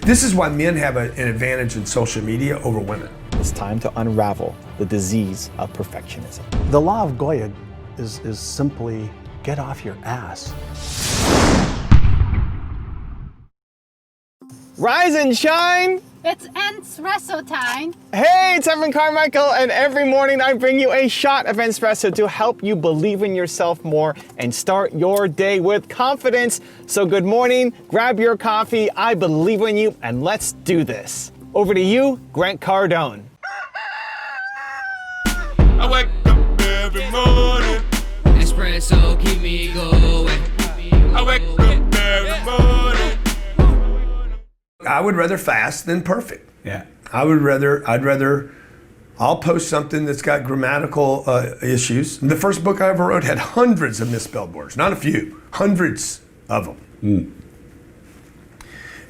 This is why men have an advantage in social media over women. It's time to unravel the disease of perfectionism. The law of Goya is simply get off your ass. Rise and shine! It's Entspresso time. Hey, it's Carmichael, and every morning I bring you a shot of Entspresso to help you believe in yourself more and start your day with confidence. So good morning, grab your coffee, I believe in you, and let's do this. Over to you, Grant Cardone. I wake up every morning. Espresso keep me going. I wake up every morning. I would rather fast than perfect. Yeah. I'll post something that's got grammatical issues. The first book I ever wrote had hundreds of misspelled words, not a few, hundreds of them.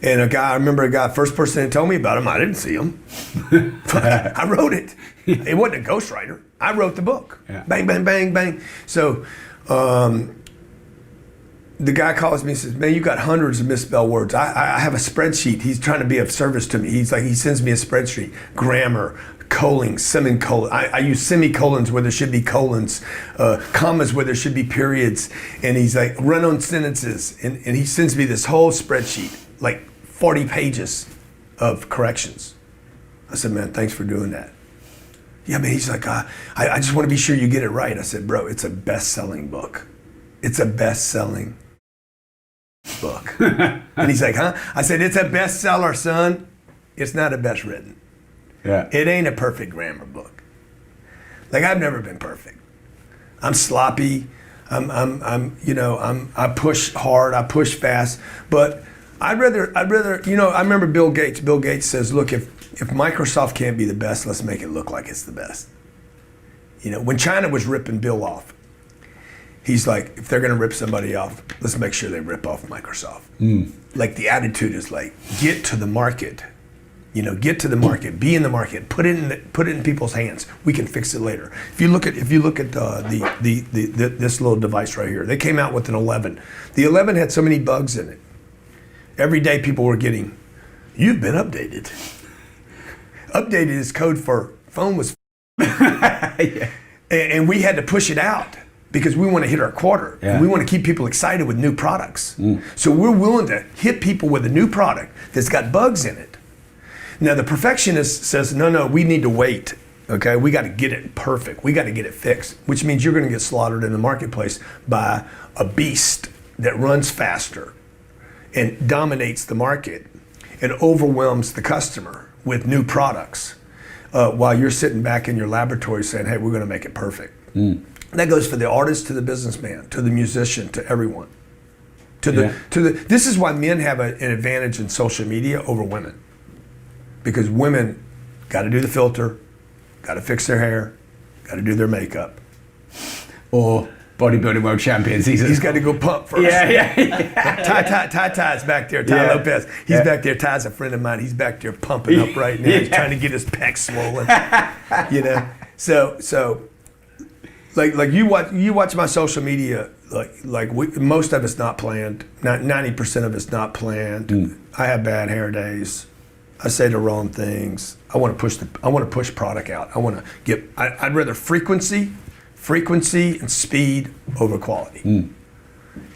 And I remember a guy, first person that told me about him, I didn't see him. I wrote it. It wasn't a ghostwriter. I wrote the book. Yeah. Bang, bang, bang, bang. So the guy calls me and says, man, you got hundreds of misspelled words. I have a spreadsheet. He's trying to be of service to me. He sends me a spreadsheet, grammar, colons, semicolons. I use semicolons where there should be colons, commas where there should be periods. And he's like, run on sentences. And he sends me this whole spreadsheet, like 40 pages of corrections. I said, man, thanks for doing that. Yeah, man, he's like, I just want to be sure you get it right. I said, bro, it's a best-selling book. It's a best-selling book. And he's like, huh? I said, it's a bestseller, son. It's not a best written. Yeah. It ain't a perfect grammar book. Like, I've never been perfect. I'm sloppy. I push hard. I push fast. But I'd rather, I remember Bill Gates. Bill Gates says, look, if Microsoft can't be the best, let's make it look like it's the best. When China was ripping Bill off, he's like, if they're going to rip somebody off, let's make sure they rip off Microsoft. Like, the attitude is like, get to the market. Get to the market, be in the market, put it in people's hands. We can fix it later. If you look at this little device right here, they came out with an 11. The 11 had so many bugs in it. Every day people were getting, you've been updated. Updated is code for phone was Yeah. And we had to push it out because we want to hit our quarter. Yeah. And we want to keep people excited with new products. So we're willing to hit people with a new product that's got bugs in it. Now the perfectionist says, no, we need to wait. Okay, we got to get it perfect. We got to get it fixed, which means you're going to get slaughtered in the marketplace by a beast that runs faster and dominates the market and overwhelms the customer with new products while you're sitting back in your laboratory saying, hey, we're going to make it perfect. That goes for the artist, to the businessman, to the musician, to everyone. This is why men have an advantage in social media over women. Because women got to do the filter, got to fix their hair, got to do their makeup. Or bodybuilding world champions. He's got to go pump first. Yeah. Ty's back there. Ty Lopez. He's back there. Ty's a friend of mine. He's back there pumping up right now. He's trying to get his pecs swollen. So like you watch my social media. Most of it's not planned. 90% of it's not planned. I have bad hair days. I say the wrong things. I want to push product out. I'd rather frequency and speed over quality.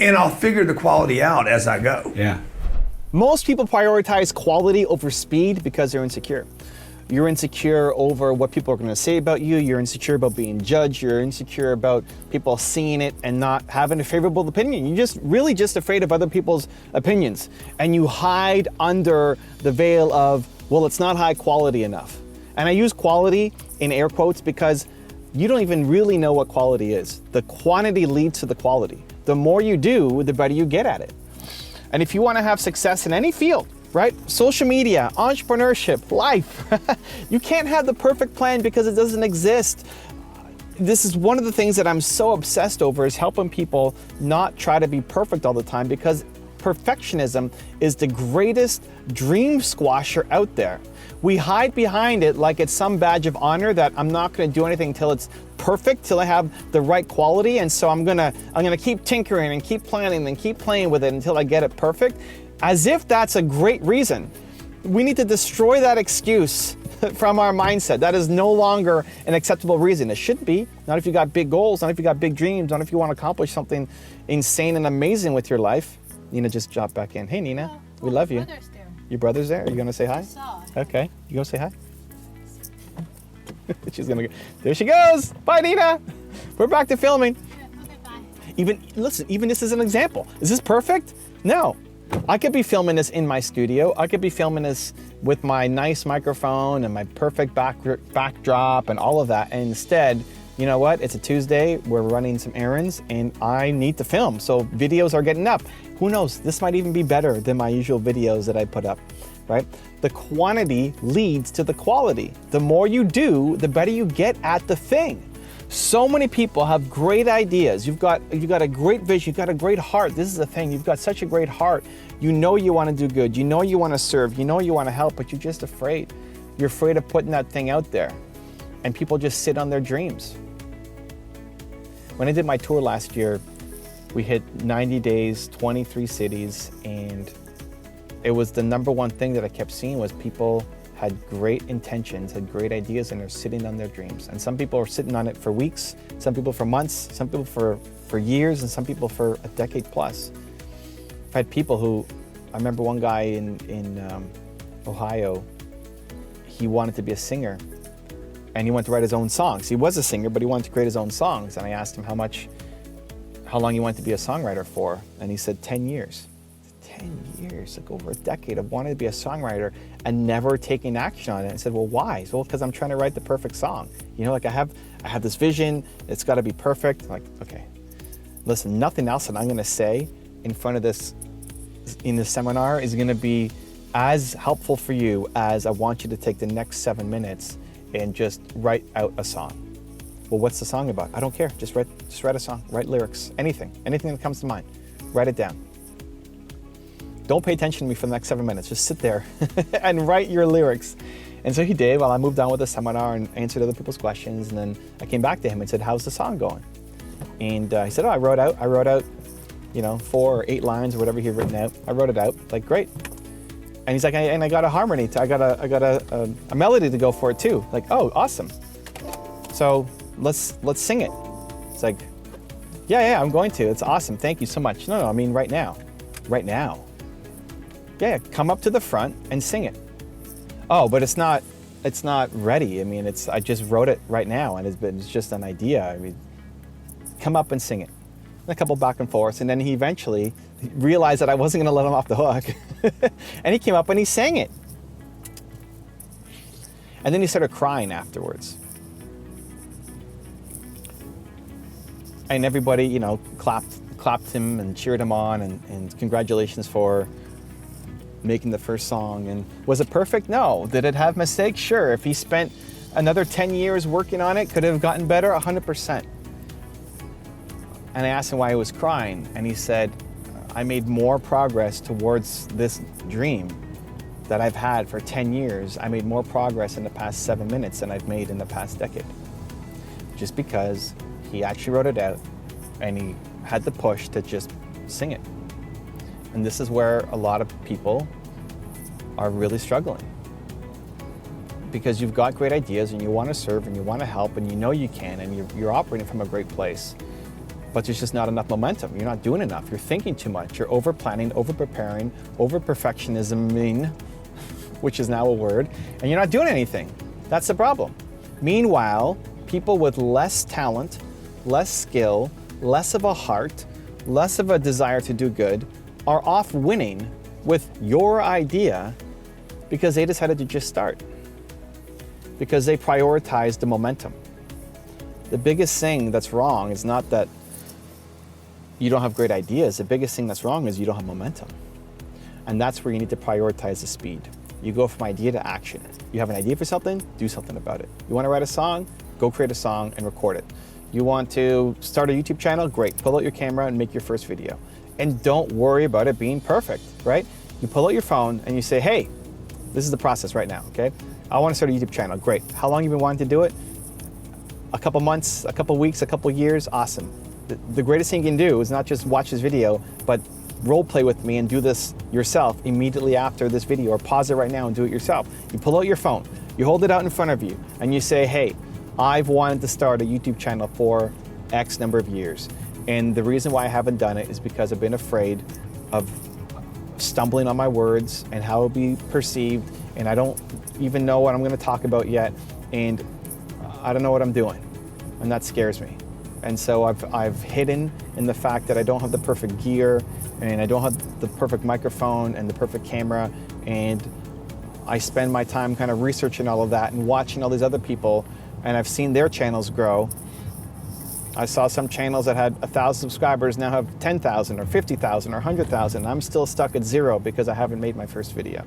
And I'll figure the quality out as I go. Yeah. Most people prioritize quality over speed because they're insecure. You're insecure over what people are going to say about you. You're insecure about being judged. You're insecure about people seeing it and not having a favorable opinion. You're just afraid of other people's opinions. And you hide under the veil of, well, it's not high quality enough. And I use quality in air quotes because you don't even really know what quality is. The quantity leads to the quality. The more you do, the better you get at it. And if you want to have success in any field, right? Social media, entrepreneurship, life. You can't have the perfect plan because it doesn't exist. This is one of the things that I'm so obsessed over, is helping people not try to be perfect all the time, because perfectionism is the greatest dream squasher out there. We hide behind it like it's some badge of honor that I'm not going to do anything until it's perfect, till I have the right quality, and so I'm gonna keep tinkering and keep planning and keep playing with it until I get it perfect, as if that's a great reason. We need to destroy that excuse from our mindset. That is no longer an acceptable reason. It shouldn't be. Not if you got big goals, not if you got big dreams, not if you want to accomplish something insane and amazing with your life. Nina just dropped back in. Hey, Nina, we love you. Brother's there. Your brother's there? Are you going to say hi? Saw. Okay. You going to say hi? She's going to go. There she goes. Bye, Nina. We're back to filming. Okay, bye. Even this is an example. Is this perfect? No. I could be filming this in my studio. I could be filming this with my nice microphone and my perfect backdrop and all of that. And instead, you know what? It's a Tuesday. We're running some errands and I need to film. So videos are getting up. Who knows? This might even be better than my usual videos that I put up, right? The quantity leads to the quality. The more you do, the better you get at the thing. So many people have great ideas. You've got a great vision. You've got a great heart. This is the thing. You've got such a great heart. You know you want to do good. You know you want to serve. You know you want to help, but you're just afraid. You're afraid of putting that thing out there. And people just sit on their dreams. When I did my tour last year, we hit 90 days, 23 cities, and it was the number one thing that I kept seeing was people had great intentions, had great ideas, and they're sitting on their dreams. And some people are sitting on it for weeks, some people for months, some people for years, and some people for a decade plus. I've had people who, I remember one guy in Ohio, he wanted to be a singer, and he wanted to write his own songs. He was a singer, but he wanted to create his own songs. And I asked him how long he wanted to be a songwriter for, and he said 10 years. 10 years, like over a decade of wanting to be a songwriter and never taking action on it. I said, well, why? Well, because I'm trying to write the perfect song. You know, like I have this vision, it's got to be perfect. I'm like, okay, listen, nothing else that I'm going to say in front of this, in this seminar is going to be as helpful for you as I want you to take the next 7 minutes and just write out a song. Well, what's the song about? I don't care. Just write a song, write lyrics, anything that comes to mind, write it down. Don't pay attention to me for the next 7 minutes. Just sit there and write your lyrics. And so he did. Well, I moved on with the seminar and answered other people's questions. And then I came back to him and said, how's the song going? And he said, oh, I wrote out, 4 or 8 lines or whatever he had written out. I wrote it out. Like, great. And he's like, and I got a harmony. I got a melody to go for it too. Like, oh, awesome. So let's sing it. It's like, yeah, I'm going to. It's awesome. Thank you so much. No, I mean right now. Right now. Yeah, come up to the front and sing it. Oh, but it's not ready. I mean, I just wrote it right now, and it's just an idea. I mean, come up and sing it. And a couple back and forth, and then he eventually realized that I wasn't going to let him off the hook, and he came up and he sang it. And then he started crying afterwards. And everybody, clapped him and cheered him on, and congratulations for making the first song. And was it perfect? No. Did it have mistakes? Sure. If he spent another 10 years working on it, could it have gotten better? 100%. And I asked him why he was crying, and he said, I made more progress towards this dream that I've had for 10 years. I made more progress in the past 7 minutes than I've made in the past decade. Just because he actually wrote it out and he had the push to just sing it. And this is where a lot of people are really struggling. Because you've got great ideas and you want to serve and you want to help and you know you can and you're operating from a great place. But there's just not enough momentum. You're not doing enough. You're thinking too much. You're over planning, over preparing, over perfectionism, which is now a word, and you're not doing anything. That's the problem. Meanwhile, people with less talent, less skill, less of a heart, less of a desire to do good are off winning with your idea because they decided to just start. Because they prioritized the momentum. The biggest thing that's wrong is not that you don't have great ideas. The biggest thing that's wrong is you don't have momentum. And that's where you need to prioritize the speed. You go from idea to action. You have an idea for something, do something about it. You want to write a song, go create a song and record it. You want to start a YouTube channel, great. Pull out your camera and make your first video. And don't worry about it being perfect, right? You pull out your phone and you say, hey, this is the process right now, okay? I want to start a YouTube channel, great. How long have you been wanting to do it? A couple months, a couple weeks, a couple years, awesome. The greatest thing you can do is not just watch this video, but role play with me and do this yourself immediately after this video, or pause it right now and do it yourself. You pull out your phone, you hold it out in front of you, and you say, hey, I've wanted to start a YouTube channel for X number of years. And the reason why I haven't done it is because I've been afraid of stumbling on my words and how it'll be perceived, and I don't even know what I'm going to talk about yet, and I don't know what I'm doing, and that scares me. And so I've hidden in the fact that I don't have the perfect gear, and I don't have the perfect microphone and the perfect camera, and I spend my time kind of researching all of that and watching all these other people, and I've seen their channels grow. I saw some channels that had 1,000 subscribers now have 10,000 or 50,000 or 100,000. I'm still stuck at 0 because I haven't made my first video.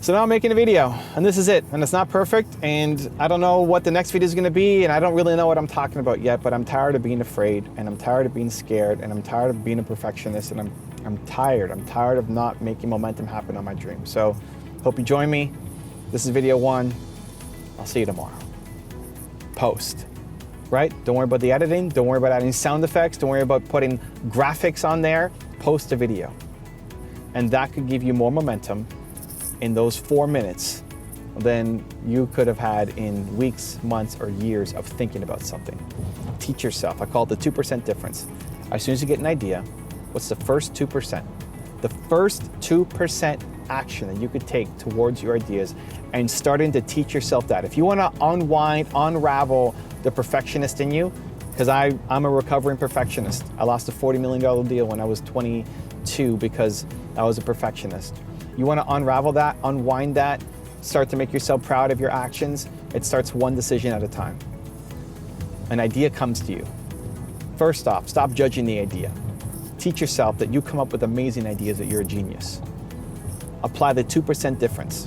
So now I'm making a video, and this is it. And it's not perfect, and I don't know what the next video is gonna be, and I don't really know what I'm talking about yet, but I'm tired of being afraid, and I'm tired of being scared, and I'm tired of being a perfectionist, and I'm tired. I'm tired of not making momentum happen on my dream. So hope you join me. This is video 1. I'll see you tomorrow. Post. Right? Don't worry about the editing. Don't worry about adding sound effects. Don't worry about putting graphics on there. Post a video. And that could give you more momentum in those 4 minutes than you could have had in weeks, months, or years of thinking about something. Teach yourself. I call it the 2% difference. As soon as you get an idea, what's the first 2%? The first 2% action that you could take towards your ideas, and starting to teach yourself that. If you want to unravel the perfectionist in you, because I'm a recovering perfectionist. I lost a $40 million deal when I was 22 because I was a perfectionist. You want to unravel that, unwind that, start to make yourself proud of your actions. It starts one decision at a time. An idea comes to you. First off, stop judging the idea. Teach yourself that you come up with amazing ideas, that you're a genius. Apply the 2% difference.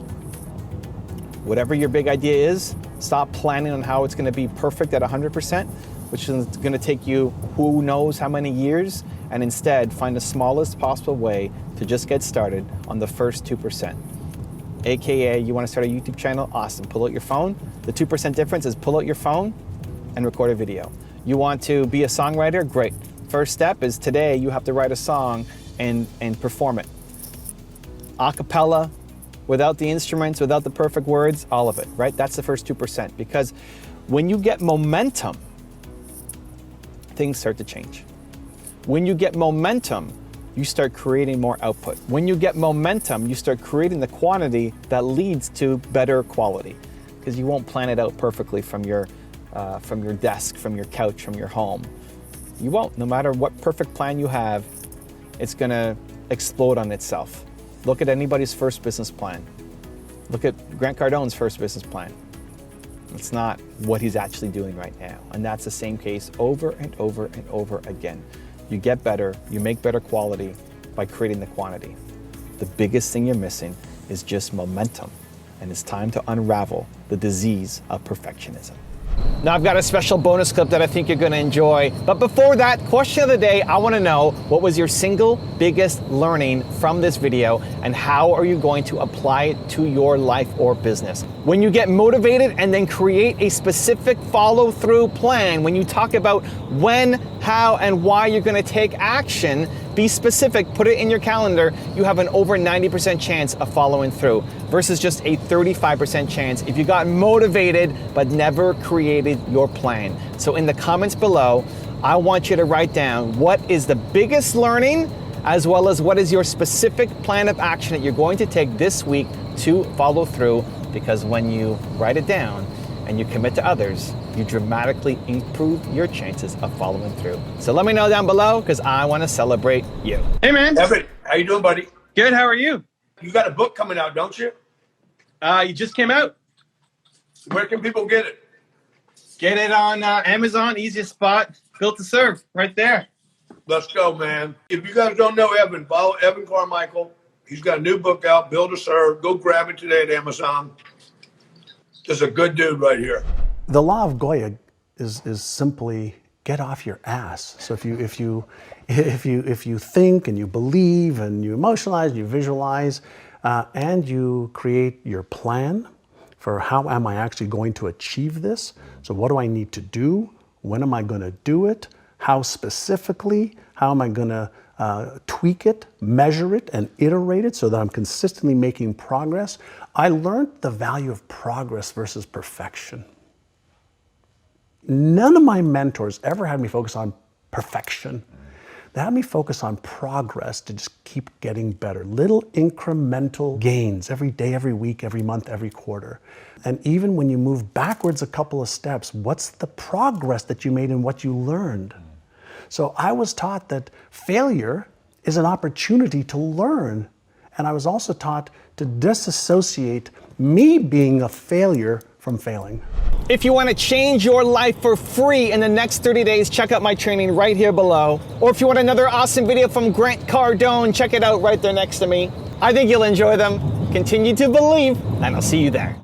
Whatever your big idea is, stop planning on how it's going to be perfect at 100%, which is going to take you who knows how many years, and instead find the smallest possible way to just get started on the first 2%. AKA, you want to start a YouTube channel? Awesome. Pull out your phone. The 2% difference is pull out your phone and record a video. You want to be a songwriter? Great. First step is today you have to write a song and perform it. A cappella, without the instruments, without the perfect words, all of it, right? That's the first 2%, because when you get momentum, things start to change. When you get momentum, you start creating more output. When you get momentum, you start creating the quantity that leads to better quality, because you won't plan it out perfectly from your desk, from your couch, from your home. You won't. No matter what perfect plan you have, it's gonna explode on itself. Look at anybody's first business plan. Look at Grant Cardone's first business plan. It's not what he's actually doing right now. And that's the same case over and over and over again. You get better, you make better quality by creating the quantity. The biggest thing you're missing is just momentum. And it's time to unravel the disease of perfectionism. Now I've got a special bonus clip that I think you're gonna enjoy. But before that, question of the day, I wanna know, what was your single biggest learning from this video, and how are you going to apply it to your life or business? When you get motivated and then create a specific follow-through plan, when you talk about when, how, and why you're gonna take action, be specific, put it in your calendar, you have an over 90% chance of following through versus just a 35% chance if you got motivated but never created your plan. So in the comments below, I want you to write down what is the biggest learning, as well as what is your specific plan of action that you're going to take this week to follow through, because when you write it down and you commit to others, you dramatically improve your chances of following through. So let me know down below, because I want to celebrate you. Hey man. Evan, how you doing, buddy? Good, how are you? You got a book coming out, don't you? You just came out. Where can people get it? Get it on Amazon, easiest spot, built to serve, right there. Let's go, man. If you guys don't know Evan, follow Evan Carmichael. He's got a new book out, Build to Serve. Go grab it today at Amazon. Just a good dude right here. The law of Goya is simply get off your ass. So if you think and you believe and you emotionalize, and you visualize, and you create your plan for how am I actually going to achieve this? So what do I need to do? When am I going to do it? How specifically? How am I going to tweak it, measure it, and iterate it so that I'm consistently making progress, I learned the value of progress versus perfection. None of my mentors ever had me focus on perfection. They had me focus on progress to just keep getting better. Little incremental gains every day, every week, every month, every quarter. And even when you move backwards a couple of steps, what's the progress that you made in what you learned? So I was taught that failure is an opportunity to learn. And I was also taught to disassociate me being a failure from failing. If you want to change your life for free in the next 30 days, check out my training right here below. Or if you want another awesome video from Grant Cardone, check it out right there next to me. I think you'll enjoy them. Continue to believe, and I'll see you there.